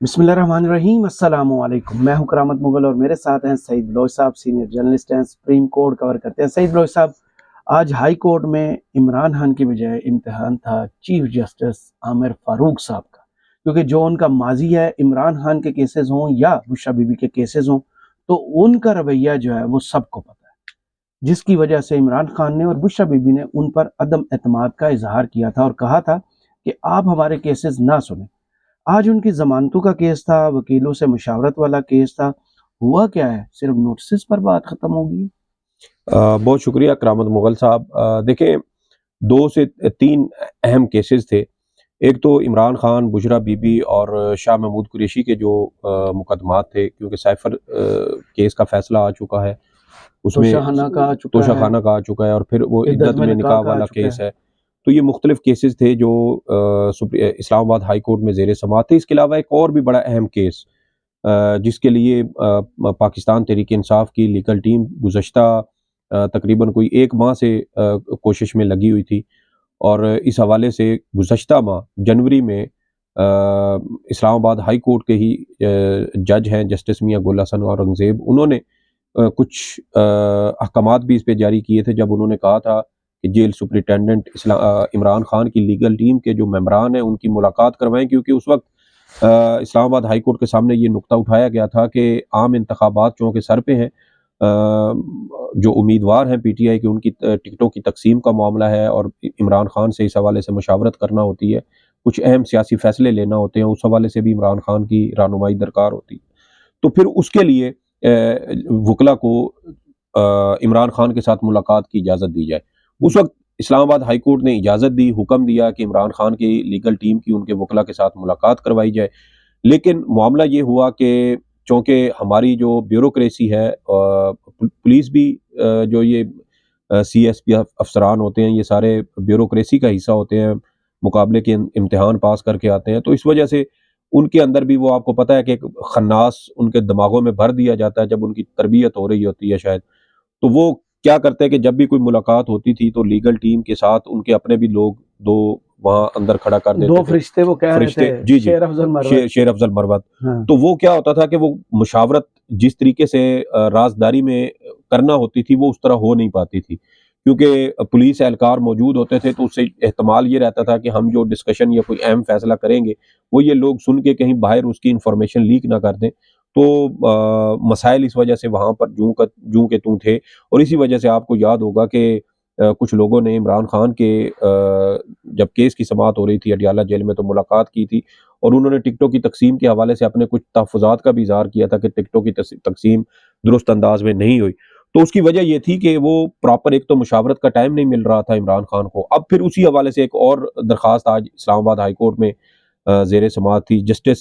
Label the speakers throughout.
Speaker 1: बिस्मिल्लाहिर्रहमानिर्रहीम अस्सलामुअलैकुम। मैं हूं करामत मुगल और मेरे साथ हैं सईद बलोच साहब, सीनियर जर्नलिस्ट हैं, सुप्रीम कोर्ट कवर करते हैं। सईद बलोच साहब, आज हाई कोर्ट में इमरान खान की बजाय इम्तिहान था चीफ जस्टिस आमिर फारूक साहब का, क्योंकि जो उनका माजी है, इमरान खान के केसेस हों या बुशरा बीबी के केसेस हों, तो उनका रवैया जो है वो सबको पता है, जिसकी वजह से इमरान खान ने और बुशरा बीबी ने उन पर अदम एतमाद का इजहार किया था और कहा था कि आप हमारे केसेस ना सुने। आज उनकी जमानतों का केस था, वकीलों से मुशावरत वाला केस था। हुआ क्या है, सिर्फ नोटिस पर बात खत्म होगी?
Speaker 2: बहुत शुक्रिया करामत मुगल साहब। देखें, 2 से 3 अहम केसेस थे। एक तो इमरान खान, बुशरा बीबी और शाह महमूद कुरैशी के जो मुकदमात थे, क्योंकि साइफर केस का फैसला आ चुका है, उसमें
Speaker 1: तोशाखाना का आ चुका है,
Speaker 2: तोशाखाना का आ चुका है और फिर वो
Speaker 1: इद्दत
Speaker 2: इद्दत
Speaker 1: में
Speaker 2: में
Speaker 1: निकाह
Speaker 2: निकाह
Speaker 1: का आ
Speaker 2: वाला
Speaker 1: चुका
Speaker 2: केस
Speaker 1: है।
Speaker 2: है। तो ये मुख्तलिफ केसेस थे जो इस्लामाबाद हाई कोर्ट में ज़ेर समाअत थे। इसके अलावा एक और भी बड़ा अहम केस, जिसके लिए पाकिस्तान तहरीक इंसाफ की लीगल टीम गुज़श्ता तकरीबन कोई 1 माह से कोशिश में लगी हुई थी और इस हवाले से गुज़श्ता माह जनवरी में इस्लामाबाद हाई कोर्ट के ही जज हैं जस्टिस मियां गुल हसन औरंगज़ेब, उन्होंने कुछ अहकामात भी इस पे जारी किए थे, जब उन्होंने कहा था कि जेल सुपरिटेंडेंट इमरान खान की लीगल टीम के जो मेंबरान हैं उनकी मुलाकात करवाएं, क्योंकि उस वक्त इस्लामाबाद हाई कोर्ट के सामने ये नुक्ता उठाया गया था कि आम इंतखाबात चूँकि सर पे हैं, जो उम्मीदवार हैं पीटीआई के, उनकी टिकटों की तकसीम का मामला है और इमरान खान से इस हवाले से मशावरत करना होती है, कुछ अहम सियासी फैसले लेना होते हैं, उस हवाले से भी इमरान खान की रहनुमाई दरकार होती है। तो फिर उसके लिए वकला को इमरान खान के साथ मुलाकात की इजाज़त दी जाए। उस वक्त इस्लामाबाद हाई कोर्ट ने इजाज़त दी, हुक्म दिया कि इमरान खान की लीगल टीम की उनके वकला के साथ मुलाकात करवाई जाए। लेकिन मामला ये हुआ कि चूँकि हमारी जो ब्यूरोक्रेसी है, पुलिस भी, जो ये सीएसपी अफसरान होते हैं, ये सारे ब्यूरोक्रेसी का हिस्सा होते हैं, मुकाबले के इम्तिहान पास करके आते हैं, तो इस वजह से उनके अंदर भी, वो आपको पता है कि एक खन्नास उनके दिमागों में भर दिया जाता है जब उनकी तरबियत हो रही होती है शायद। तो वो क्या करते हैं कि जब भी कोई मुलाकात होती थी तो लीगल टीम के साथ उनके अपने भी लोग 2 वहाँ अंदर खड़ा कर देते
Speaker 1: दो
Speaker 2: थे।
Speaker 1: फरिश्ते वो कह रहे थे,
Speaker 2: फरिश्ते, जी, जी।
Speaker 1: शेर अफजल मरवत।
Speaker 2: शेर अफ़ज़ल मरवत।
Speaker 1: हाँ।
Speaker 2: तो वो क्या होता था कि वो मुशावरत जिस तरीके से राज़दारी में करना होती थी, वो उस तरह हो नहीं पाती थी। क्योंकि पुलिस एहलकार मौजूद होते थे, तो उससे एहतमाल ये रहता था कि हम जो डिस्कशन या कोई अहम फ़ैसला करेंगे, वो ये लोग सुन के कहीं बाहर उसकी इन्फॉर्मेशन लीक ना कर दें। तो मसाइल इस वजह से वहाँ पर जूँ के तूँ थे और इसी वजह से आपको याद होगा कि कुछ लोगों ने इमरान खान के जब केस की समाअत हो रही थी अडियाला जेल में, तो मुलाकात की थी और उन्होंने टिकटों की तकसीम के हवाले से अपने कुछ तहफ़्फ़ुज़ात का भी इज़हार किया था कि टिकटों की तकसीम दुरुस्त अंदाज में नहीं हुई। तो उसकी वजह ये थी कि वो प्रॉपर, एक तो मुशावरत का टाइम नहीं मिल रहा था इमरान खान को। अब फिर उसी हवाले से एक और दरख्वास्त आज इस्लामाबाद हाई कोर्ट में ज़ेर समाअत थी। जस्टिस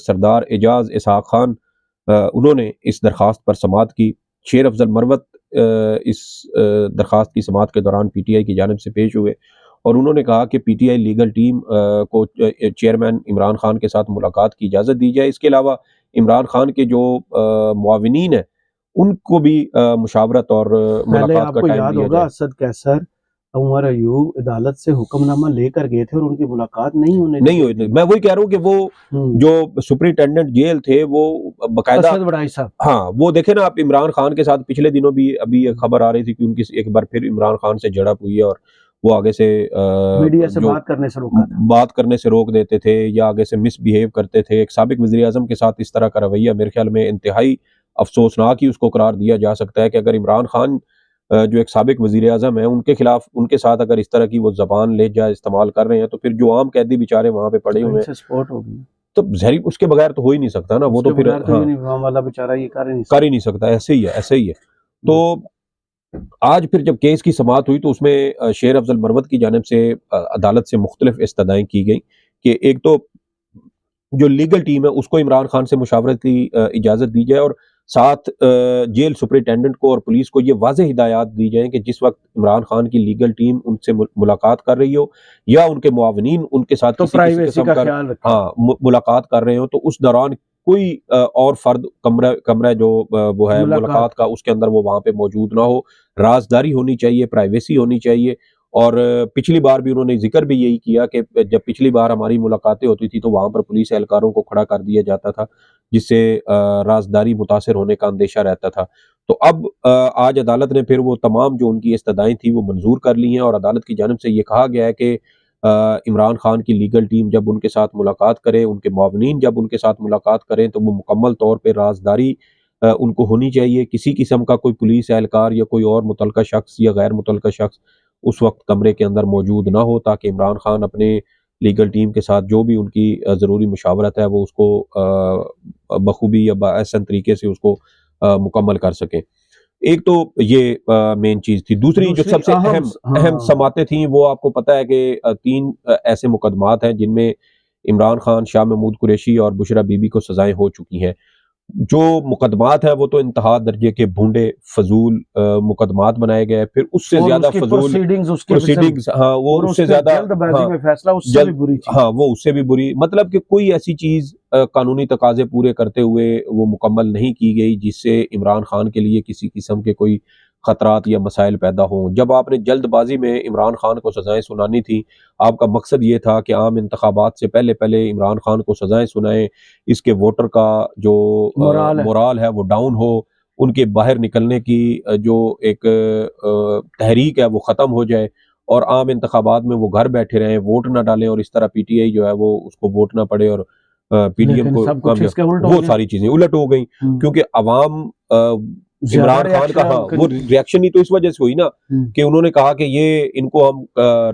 Speaker 2: सरदार एजाज इसहाक खान, उन्होंने इस दरख्वास्त पर समाअत की। शेर अफ़ज़ल मरवत इस दरख्वास्त की समाअत के दौरान पीटीआई की जानिब से पेश हुए और उन्होंने कहा कि पीटीआई लीगल टीम को चेयरमैन इमरान खान के साथ मुलाकात की इजाज़त दी जाए। इसके अलावा इमरान खान के जो मुआविनीन हैं, उनको भी मुशावरत और
Speaker 1: पहले
Speaker 2: मुलाकात का
Speaker 1: आपको
Speaker 2: टाइम
Speaker 1: याद
Speaker 2: दिया
Speaker 1: होगा,
Speaker 2: जाए।
Speaker 1: असद कैसर, उमर अयूब अदालत से हुक्मनामा लेकर गए थे और उनकी मुलाकात नहीं होने दी
Speaker 2: नहीं
Speaker 1: गई
Speaker 2: हुई थी।
Speaker 1: थी।
Speaker 2: मैं वही कह रहा हूँ कि वो जो सुपरिटेंडेंट जेल थे, वो बाकायदा,
Speaker 1: असद बड़ाई साहब
Speaker 2: हाँ, वो देखे ना आप, इमरान खान के साथ पिछले दिनों भी अभी एक खबर आ रही थी कि उनकी एक बार फिर इमरान खान से झड़प हुई है और वो आगे से
Speaker 1: मीडिया से
Speaker 2: जो
Speaker 1: बात करने से रोका था।
Speaker 2: बात करने से रोक देते थे या आगे से मिसबिहेव करते थे। एक साबिक वज़ीर-ए-आज़म के साथ इस तरह का रवैया मेरे ख्याल में इंतहाई अफ़सोसनाक ही उसको करार दिया जा सकता है कि अगर इमरान खान, जो एक साबिक वज़ीर-ए-आज़म है, उनके खिलाफ, उनके साथ अगर इस तरह की वो ज़बान लहज़ा इस्तेमाल कर रहे हैं, तो फिर जो आम कैदी बेचारे वहाँ पे पड़े
Speaker 1: तो
Speaker 2: हुए हैं,
Speaker 1: इनसे सपोर्ट होगी,
Speaker 2: तो ज़ाहिर उसके बगैर तो हो ही नहीं सकता ना, वो तो
Speaker 1: उसके
Speaker 2: फिर,
Speaker 1: बगैर तो
Speaker 2: हाँ,
Speaker 1: यूनिफॉर्म वाला बेचारा ये कर ही नहीं
Speaker 2: कर ही
Speaker 1: सकता।
Speaker 2: नहीं सकता, ऐसे ही है, ऐसे ही है। तो
Speaker 1: हम्म।
Speaker 2: आज फिर जब केस की समाअत हुई तो उसमें शेर अफ़ज़ल मरवत की जानिब से अदालत से मुख्तलिफ इस्तदाएँ की गई कि एक तो जो लीगल टीम है उसको इमरान खान से मुशावरत की इजाज़त दी जाए और साथ जेल सुपरिटेंडेंट को और पुलिस को ये वाज़ेह हिदायत दी जाएँ कि जिस वक़्त इमरान खान की लीगल टीम उनसे मुलाकात कर रही हो या उनके मुआविनीन उनके साथ
Speaker 1: तो
Speaker 2: किसी-किसी
Speaker 1: प्राइवेसी
Speaker 2: किस्म
Speaker 1: का
Speaker 2: का,
Speaker 1: ख्याल रखें।
Speaker 2: हाँ, मुलाकात कर रहे हो, तो उस दौरान कोई और फ़र्द कमरा कमरा जो वो है
Speaker 1: मुलाकात।
Speaker 2: मुलाकात का, उसके अंदर वो वहाँ पे मौजूद ना हो। राज़दारी होनी चाहिए, प्राइवेसी होनी चाहिए और पिछली बार भी उन्होंने जिक्र भी यही किया कि जब पिछली बार हमारी मुलाकातें होती थी तो वहाँ पर पुलिस एहलकारों को खड़ा कर दिया जाता था, जिससे राजदारी मुतासिर होने का अंदेशा रहता था। तो अब आज अदालत ने फिर वो तमाम जो उनकी इस्तदाएँ थी वो मंजूर कर ली हैं और अदालत की जानिब से ये कहा गया है कि इमरान खान की लीगल टीम जब उनके साथ मुलाकात करे, उनके मुआवनीन जब उनके साथ मुलाकात करें तो वो मुकम्मल तौर पे राज़दारी उनको होनी चाहिए। किसी किस्म का कोई पुलिस एहलकार या कोई और मुतल्लका शख्स या गैर मुतल्लका शख्स उस वक़्त कमरे के अंदर मौजूद ना हो, ताकि इमरान खान अपने लीगल टीम के साथ जो भी उनकी ज़रूरी मशावरत है वो उसको बखूबी या बअहसन तरीके से उसको मुकम्मल कर सकें। एक तो ये मेन चीज़ थी। दूसरी जो
Speaker 1: दूसरी
Speaker 2: सबसे अहम अहम
Speaker 1: हाँ
Speaker 2: समातें थी वो आपको पता है कि 3 ऐसे मुकदमात हैं जिनमें इमरान खान, शाह महमूद कुरैशी और बुशरा बीबी को सज़ाएँ हो चुकी हैं। जो मुकदमात हैं वो तो इंतहा दर्जे के भूंडे फ़ज़ूल मुकदमात बनाए गए। फिर उससे
Speaker 1: और
Speaker 2: ज़्यादा
Speaker 1: उसकी
Speaker 2: फ़ज़ूल
Speaker 1: प्रोसीडिंग्स उसके
Speaker 2: प्रोसीडिंग्स, हाँ, वो
Speaker 1: और
Speaker 2: उससे
Speaker 1: उसके
Speaker 2: ज़्यादा,
Speaker 1: जल्दबाजी
Speaker 2: हाँ,
Speaker 1: में फैसला उससे भी
Speaker 2: जल्द,
Speaker 1: बुरी चीज।
Speaker 2: हाँ, वो उससे भी बुरी, मतलब कि कोई ऐसी चीज़ कानूनी तकाज़े पूरे करते हुए वो मुकम्मल नहीं की गई जिससे इमरान खान के लिए किसी किस्म के कोई खतरात या मसाइल पैदा हों। जब आपने जल्दबाजी में इमरान खान को सज़ाएँ सुनानी थी, आपका मकसद ये था कि आम इंतखाबात से पहले-पहले इमरान खान को सज़ाएँ सुनाएँ, इसके वोटर का जो
Speaker 1: मोराल है।
Speaker 2: मोराल है वो डाउन हो, उनके बाहर निकलने की जो एक तहरीक है वो ख़त्म हो जाए और आम इंतखाबात में वो घर बैठे रहें, वोट ना डालें और इस तरह पीटीआई जो है वो उसको वोट ना पड़े और पीडीएम
Speaker 1: लेकिन
Speaker 2: को
Speaker 1: सब कुछ
Speaker 2: कामयाब,
Speaker 1: इसके उल्ट हो
Speaker 2: वो
Speaker 1: गया।
Speaker 2: सारी चीज़ें उलट हो गई क्योंकि अवाम
Speaker 1: ज्यादा
Speaker 2: इमरान खान का,
Speaker 1: रिएक्शन है
Speaker 2: हाँ,
Speaker 1: उनके।
Speaker 2: वो रिएक्शन ही तो इस वजह से हुई ना कि उन्होंने कहा कि ये इनको हम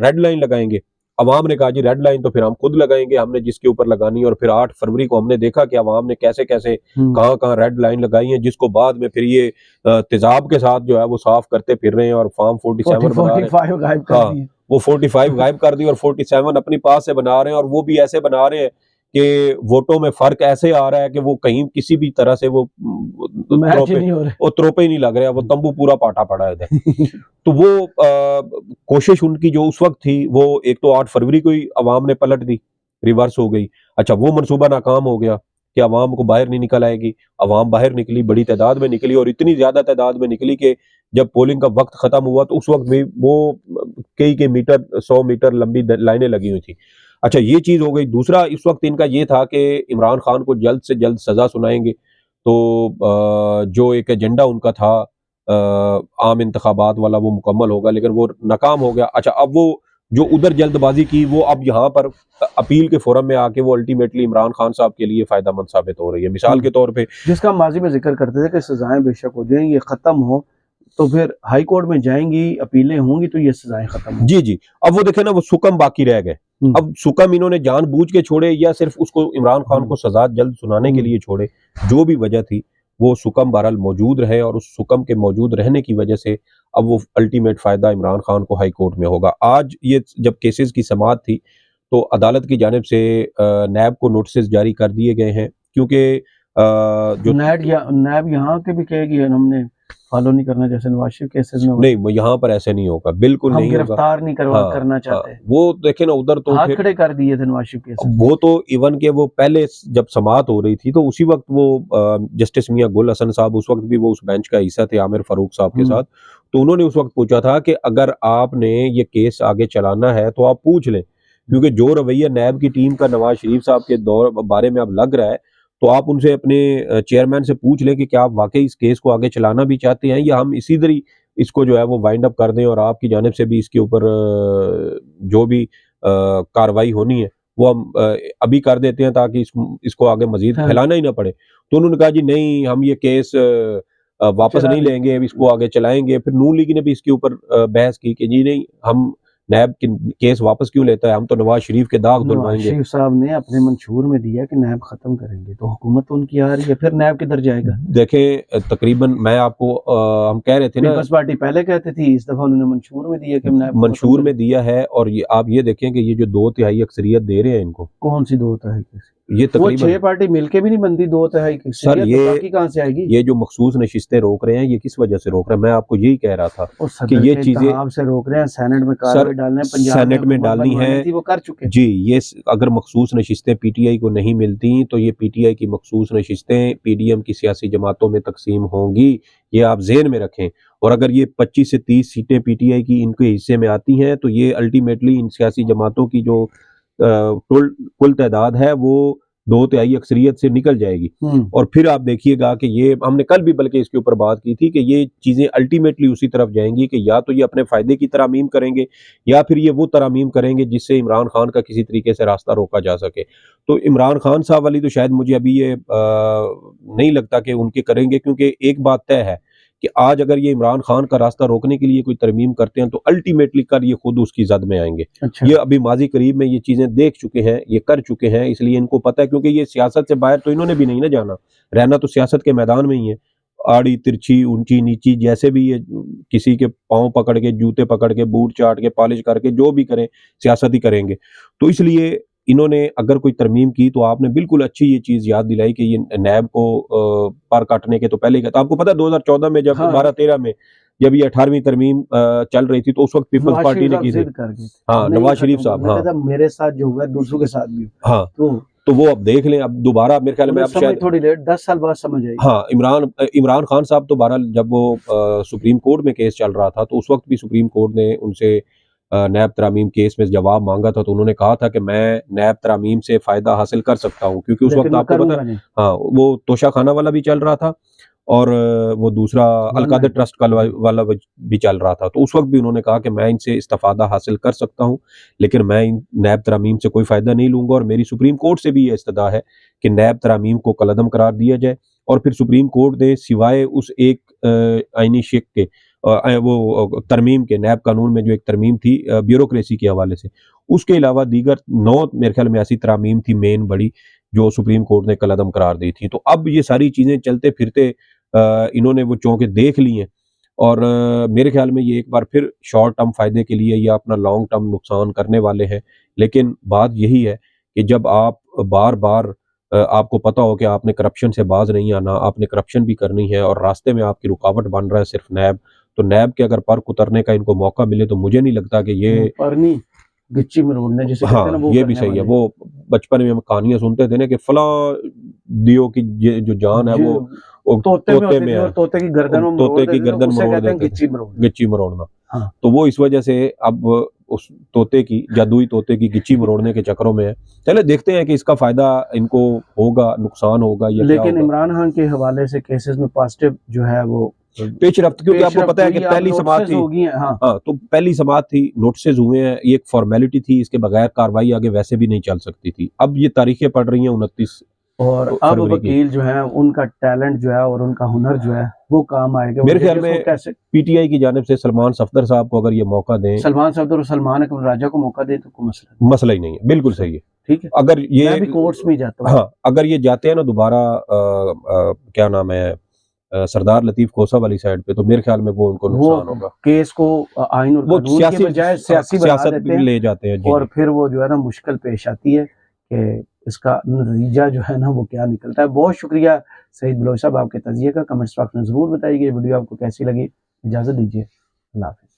Speaker 2: रेड लाइन लगाएंगे। अवाम ने कहा जी रेड लाइन तो फिर हम खुद लगाएंगे, हमने जिसके ऊपर लगानी। और फिर 8 फरवरी को हमने देखा कि अवाम ने कैसे-कैसे कहाँ-कहाँ रेड लाइन लगाई है, जिसको बाद में फिर ये तेज़ाब के साथ जो है वो साफ करते फिर रहे हैं और फॉर्म 47 बना रहे हैं।
Speaker 1: 45 गायब कर
Speaker 2: हाँ,
Speaker 1: दिए।
Speaker 2: वो 45 गायब कर दी और 47 अपनी पास से बना रहे हैं और वो भी ऐसे बना रहे हैं कि वोटों में फ़र्क ऐसे आ रहा है कि वो कहीं किसी भी तरह से वो
Speaker 1: मैच ही
Speaker 2: त्रोपे
Speaker 1: नहीं हो रहे।
Speaker 2: वो त्रोपे ही नहीं लग रहे हैं, वो तंबू पूरा पाटा पड़ा है इधर। तो वो कोशिश उनकी जो उस वक़्त थी वो एक तो 8 फरवरी को ही अवाम ने पलट दी, रिवर्स हो गई। अच्छा, वो मंसूबा नाकाम हो गया कि अवाम को बाहर नहीं निकल आएगी। अवाम बाहर निकली, बड़ी तादाद में निकली और इतनी ज़्यादा तादाद में निकली कि जब पोलिंग का वक़्त ख़त्म हुआ तो उस वक़्त भी वो कई मीटर, 100 मीटर लंबी लाइनें लगी हुई थी। अच्छा, ये चीज़ हो गई। दूसरा इस वक़्त इनका ये था कि इमरान खान को जल्द से जल्द सज़ा सुनाएँगे। तो जो एक एजेंडा उनका था आम इंतखाबात वाला वो मुकम्मल होगा, लेकिन वो नाकाम हो गया। अच्छा, अब वो जो उधर जल्दबाजी की वो अब यहाँ पर अपील के फोरम में आके वो अल्टीमेटली इमरान खान साहब के लिए फ़ायदेमंद साबित हो रही है। मिसाल के तौर पे
Speaker 1: जिसका हम माजी में जिक्र करते थे कि सजाएं बेशक हो जाएं, ये खत्म हो तो फिर हाई कोर्ट में जाएंगी, अपीलें होंगी तो ये सजाएं खत्म होंगी।
Speaker 2: जी, जी। अब वो देखें ना, वो सुकम बाकी रह गए। अब सुकम इन्होंने जानबूझ के छोड़े या सिर्फ उसको इमरान खान को सज़ा जल्द सुनाने के लिए छोड़े, जो भी वजह थी, वो सुकम बहरहाल मौजूद रहे और उस सुकम के मौजूद रहने की वजह से अब वो अल्टीमेट फ़ायदा इमरान खान को हाई कोर्ट में होगा। आज ये जब केसेस की समाअत थी, तो अदालत की जानिब से नैब को नोटिसेस जारी कर दिए गए हैं क्योंकि जो
Speaker 1: नैब यहाँ के भी कहेगी हमने फॉलो नहीं करना, जैसे नवाज शरीफ केसेस में
Speaker 2: नहीं, वो यहाँ पर ऐसे नहीं होगा, बिल्कुल
Speaker 1: हम
Speaker 2: नहीं होगा।
Speaker 1: गिरफ्तार नहीं करना चाहते।
Speaker 2: वो देखे ना उधर तो
Speaker 1: हाथ
Speaker 2: फिर
Speaker 1: खड़े कर दिए थे नवाज शरीफ केसेस।
Speaker 2: वो तो इवन के वो पहले जब समाअत हो रही थी तो उसी वक्त वो जस्टिस मियां गुल हसन साहब उस वक्त भी वो उस बेंच का हिस्सा थे आमिर फारूक साहब के साथ। तो उन्होंने उस वक्त पूछा था कि अगर आपने ये केस आगे चलाना है तो आप पूछ लें, क्योंकि जो रवैया नैब की टीम का नवाज शरीफ साहब के दौर बारे में अब लग रहा है, तो आप उनसे अपने चेयरमैन से पूछ लें कि क्या आप वाकई इस केस को आगे चलाना भी चाहते हैं या हम इसी तरह इसको जो है वो वाइंड अप कर दें और आपकी जानिब से भी इसके ऊपर जो भी कार्रवाई होनी है वो हम अभी कर देते हैं ताकि इसको आगे मजीद फैलाना ही ना पड़े। तो उन्होंने कहा जी नहीं, हम ये केस वापस नहीं लेंगे, अब इसको आगे चलाएंगे। फिर नून लीग ने भी इसके ऊपर बहस की कि जी नहीं, हम नैब केस वापस क्यों लेता है, हम तो नवाज शरीफ के दाग
Speaker 1: नवाज
Speaker 2: धुलवाएंगे।
Speaker 1: शरीफ साहब ने अपने मंशूर में दिया कि नैब खत्म करेंगे, तो हुकूमत तो उनकी आ रही है, फिर नैब किधर जाएगा?
Speaker 2: देखें, तकरीबन मैं आपको हम कह रहे थे ना,
Speaker 1: पीपल्स पार्टी पहले कहती थी, इस दफा उन्होंने मंशूर में दिया कि हम नैब को खत्म
Speaker 2: मंशूर में
Speaker 1: करेंगे।
Speaker 2: दिया है और ये आप ये देखें कि ये जो 2 तिहाई अक्सरियत दे रहे हैं इनको,
Speaker 1: कौन सी दो होता है?
Speaker 2: ये
Speaker 1: वो
Speaker 2: तकरीबन
Speaker 1: 6 पार्टी मिलके भी नहीं बनती 2/3 की
Speaker 2: सर
Speaker 1: अक्सरियत, तो बाकी कहाँ से आएगी?
Speaker 2: ये जो मखसूस नशिस्तें रोक रहे हैं ये किस वजह से रोक रहे हैं? मैं आपको यही कह रहा था
Speaker 1: और
Speaker 2: कि
Speaker 1: सदर
Speaker 2: ये
Speaker 1: के
Speaker 2: चीजें
Speaker 1: इंतखाब से रोक रहे हैं, सेनेट में
Speaker 2: सर
Speaker 1: कार्रवाई डालने, पंजाब में
Speaker 2: सेनेट में
Speaker 1: हुकूमत
Speaker 2: डालनी
Speaker 1: बनवानी
Speaker 2: है
Speaker 1: थी, वो कर चुके।
Speaker 2: जी। ये अगर मखसूस नशिस्तें पीटीआई को नहीं मिलती तो ये पीटीआई की मखसूस नशिस्तें पीडीएम की सियासी जमातों में तकसीम होंगी, ये आप ज़हन में रखें। और अगर ये 25 से 30 सीटें पीटीआई की इनके हिस्से में आती हैं तो ये अल्टीमेटली इन सियासी जमातों की जो कुल तादाद है वो 2/3 अक्सरियत से निकल जाएगी। और फिर आप देखिएगा कि ये हमने कल भी बल्कि इसके ऊपर बात की थी कि ये चीज़ें अल्टीमेटली उसी तरफ जाएंगी कि या तो ये अपने फ़ायदे की तरामीम करेंगे या फिर ये वो तरामीम करेंगे जिससे इमरान खान का किसी तरीके से रास्ता रोका जा सके। तो इमरान खान साहब वाली तो शायद मुझे अभी ये नहीं लगता कि उनके करेंगे, क्योंकि एक बात तय है कि आज अगर ये इमरान खान का रास्ता रोकने के लिए कोई तरमीम करते हैं तो अल्टीमेटली कर ये खुद उसकी जद में आएंगे।
Speaker 1: अच्छा।
Speaker 2: ये अभी माजी करीब में ये चीज़ें देख चुके हैं, ये कर चुके हैं, इसलिए इनको पता है, क्योंकि ये सियासत से बाहर तो इन्होंने भी नहीं ना जाना, रहना तो सियासत के मैदान में ही है। आड़ी तिरछी ऊंची नीची जैसे भी ये किसी के पाँव पकड़ के, जूते पकड़ के, बूट चाट के, पॉलिश करके जो भी करें सियासत ही करेंगे। तो इसलिए इन्होंने अगर कोई तरमीम की तो आपने बिल्कुल अच्छी ये चीज़ याद दिलाई कि ये नैब को पर काटने के तो पहले ही, तो आपको पता है 2014 में जब
Speaker 1: हाँ।
Speaker 2: 12-13 में जब ये 18वीं तरमीम चल रही थी तो उस वक्त पीपल्स
Speaker 1: नवाज
Speaker 2: पार्टी
Speaker 1: शरीफ
Speaker 2: ने
Speaker 1: साहब
Speaker 2: की थी।
Speaker 1: जिद कर गए थे,
Speaker 2: हाँ,
Speaker 1: नहीं
Speaker 2: नवाज शरीफ
Speaker 1: खत्म
Speaker 2: साहब,
Speaker 1: करना,
Speaker 2: हाँ
Speaker 1: कहता मेरे साथ जो हुआ है दूसरों के साथ भी हो।
Speaker 2: हाँ, तो वो अब देख लें, अब दोबारा मेरे ख्याल में
Speaker 1: उन्हें
Speaker 2: अब
Speaker 1: समझ
Speaker 2: शायद
Speaker 1: थोड़ी लेट, 10 साल बाद समझ आई।
Speaker 2: हाँ, इमरान खान साहब तो बहरहाल जब वो सुप्रीम कोर्ट में केस चल रहा था तो उस वक्त भी सुप्रीम कोर्ट ने उनसे नैब तरामीम केस में जवाब मांगा था, तो उन्होंने कहा था कि मैं नैब तरामीम से फ़ायदा हासिल कर सकता हूँ, क्योंकि उस
Speaker 1: लेकिन
Speaker 2: वक्त
Speaker 1: मैं
Speaker 2: आपको पता
Speaker 1: करूंगा
Speaker 2: है
Speaker 1: नहीं।
Speaker 2: हाँ, वो तोशा खाना वाला भी चल रहा था और वो दूसरा अलकादर ट्रस्ट वाला भी चल रहा था। तो उस वक्त भी उन्होंने कहा कि मैं इनसे इस्तिफादा हासिल कर सकता हूँ, लेकिन मैं इन नैब तरामीम से कोई फ़ायदा नहीं लूँगा, और मेरी सुप्रीम कोर्ट से भी ये इस्तदा है कि नैब तरामीम को कलअदम करार दिया जाए। और फिर सुप्रीम कोर्ट ने सिवाय उस एक आईनी शिक के वो तरमीम के, नैब कानून में जो एक तरमीम थी ब्यूरोक्रेसी के हवाले से, उसके अलावा दीगर 9 मेरे ख्याल में ऐसी तरामीम थी मेन बड़ी जो सुप्रीम कोर्ट ने कलअदम करार दी थी। तो अब ये सारी चीज़ें चलते फिरते इन्होंने वो चौंके देख ली हैं, और मेरे ख्याल में ये एक बार फिर शॉर्ट टर्म फ़ायदे के लिए या अपना लॉन्ग टर्म नुकसान करने वाले हैं। लेकिन बात यही है कि जब आप बार-बार आपको पता हो कि आपने करप्शन से बाज नहीं आना, आपने करप्शन भी करनी है और रास्ते में आपकी रुकावट बन रहा है सिर्फ नैब, तो नैब के अगर पर उतरने का इनको मौका मिले तो मुझे नहीं लगता कि ये
Speaker 1: पर नहीं, गिच्ची मरोड़ने जिसे कहते हैं ना,
Speaker 2: हाँ,
Speaker 1: वो
Speaker 2: ये भी
Speaker 1: करने
Speaker 2: सही है।
Speaker 1: वाले।
Speaker 2: वो बचपन में हम कहानियाँ सुनते थे ना कि फलाँ दियो की ये जो जान है वो
Speaker 1: तोते में
Speaker 2: तोते
Speaker 1: होती
Speaker 2: में
Speaker 1: थी
Speaker 2: है,
Speaker 1: और तोते की गर्दन वो मरोड़
Speaker 2: तोते की
Speaker 1: देते थे,
Speaker 2: गर्दन
Speaker 1: उसे
Speaker 2: मरोड़
Speaker 1: कहते हैं
Speaker 2: देते थे,
Speaker 1: गिच्ची मरोड़ना।
Speaker 2: गिच्ची मरोड़ना।
Speaker 1: हाँ।
Speaker 2: तो वो इस वजह से अब उस तोते की, जादुई तोते की गिच्ची मरोड़ने के चक्करों में है। चलिए देखते हैं कि इसका फ़ायदा इनको होगा, नुकसान होगा या क्या
Speaker 1: लेकिन
Speaker 2: होगा।
Speaker 1: इमरान खान के हवाले से केसेस में पॉजिटिव जो है वो
Speaker 2: पेशरफ्त, क्योंकि आपको
Speaker 1: पेशरफ्त
Speaker 2: पता है कि
Speaker 1: हुई है, अब
Speaker 2: पहली समाअत
Speaker 1: नोटिसेस
Speaker 2: थी।
Speaker 1: हो गई हैं। हाँ।
Speaker 2: हाँ, तो पहली समाअत थी, नोटिसेस हुए हैं, ये एक फॉर्मेलिटी थी, इसके बगैर कार्रवाई आगे वैसे भी नहीं चल सकती थी। अब ये तारीखें पड़ रही हैं 29
Speaker 1: और अब
Speaker 2: फरवरी की।
Speaker 1: वकील जो है उनका टैलेंट जो है और उनका हुनर जो है वो काम आएगा।
Speaker 2: मेरे ख्याल में पीटीआई की जानिब से सलमान सफदर साहब को अगर ये मौका दें,
Speaker 1: सलमान सफदर और सलमान अकबर राजा को मौका दे तो कोई
Speaker 2: मसला ही नहीं है, बिल्कुल सही है।
Speaker 1: ठीक है,
Speaker 2: अगर ये
Speaker 1: मैं भी कोर्ट्स में जाता हूँ।
Speaker 2: हाँ, अगर ये जाते हैं ना दोबारा क्या नाम है सरदार लतीफ खोसा वाली साइड पे, तो मेरे ख्याल में वो उनको नुकसान होगा।
Speaker 1: केस को आइन और
Speaker 2: वो
Speaker 1: कानून के बजाय सियासी बना
Speaker 2: सियासत
Speaker 1: देते हैं
Speaker 2: ले जाते हैं। जी,
Speaker 1: और
Speaker 2: जी।
Speaker 1: फिर वो जो है ना मुश्किल पेश आती है कि इसका नतीजा जो है ना वो क्या निकलता है। बहुत शुक्रिया सईद बलोच साहब आपके तजिए का। कमेंट्स बॉक्स में ज़रूर बताइए वीडियो आपको कैसी लगी। इजाज़त दीजिए, अल्लाह हाफ़िज़।